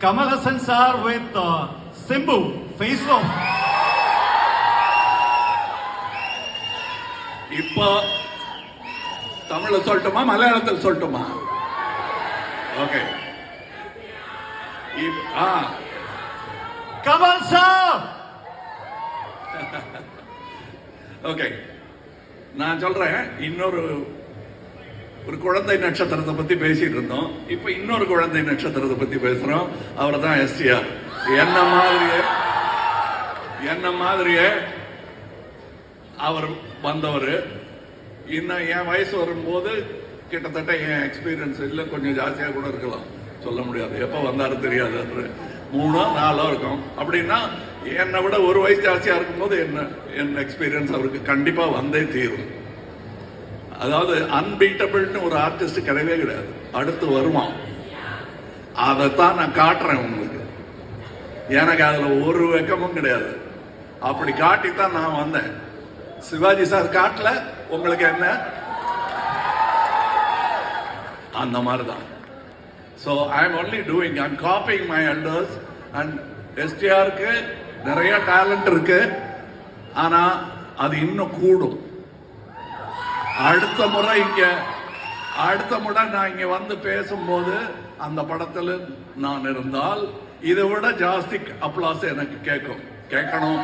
Kamal Hassan sir with Simbu, Face Off. இப்போ தமிழ்ல சொல்லட்டுமா மலையாளத்தில் சொல்லட்டுமா? ஓகே. Kamal sir. ஓகே, நான் சொல்றேன். இன்னொரு குழந்தை நட்சத்திரத்தை பத்தி பேசிட்டு இருந்தோம். இப்ப இன்னொரு குழந்தை நட்சத்திரத்தை பத்தி பேசுறோம். அவர் தான் எஸ்டிஆர். என்ன மாதிரியே அவர் வந்தவர். இன்னும் என் வயசு வரும்போது கிட்டத்தட்ட என் எக்ஸ்பீரியன்ஸ் இல்லை, கொஞ்சம் ஜாஸ்தியாக கூட இருக்கலாம், சொல்ல முடியாது. எப்போ வந்தாரு தெரியாது. 3 4 இருக்கும். அப்படின்னா என்னை விட ஒரு வயசு ஜாஸ்தியாக இருக்கும்போது என் எக்ஸ்பீரியன்ஸ் அவருக்கு கண்டிப்பாக வந்தே தீரும். அதாவது அன்பீட்டபிள்னு ஒரு ஆர்டிஸ்ட் கிடையவே கிடையாது. அடுத்து வருவான். அதைத்தான் நான் காட்டுறேன் உங்களுக்கு. எனக்கு அதில் ஒரு வெக்கமும் கிடையாது. அப்படி காட்டித்தான் நான் வந்தேன். சிவாஜி சார் காட்டல, உங்களுக்கு என்ன? அந்த மாதிரி தான். So I am only doing, I am copying my elders. And எஸ்டிஆருக்கு நிறைய டேலண்ட் இருக்கு, ஆனா அது இன்னும் கூடும். அடுத்த முறை நான் இங்க வந்து பேசும்போது அந்த படத்தில் நான் இருந்தால் இதை விட ஜாஸ்தி அப்ளாஸ் எனக்கு கேட்கணும்.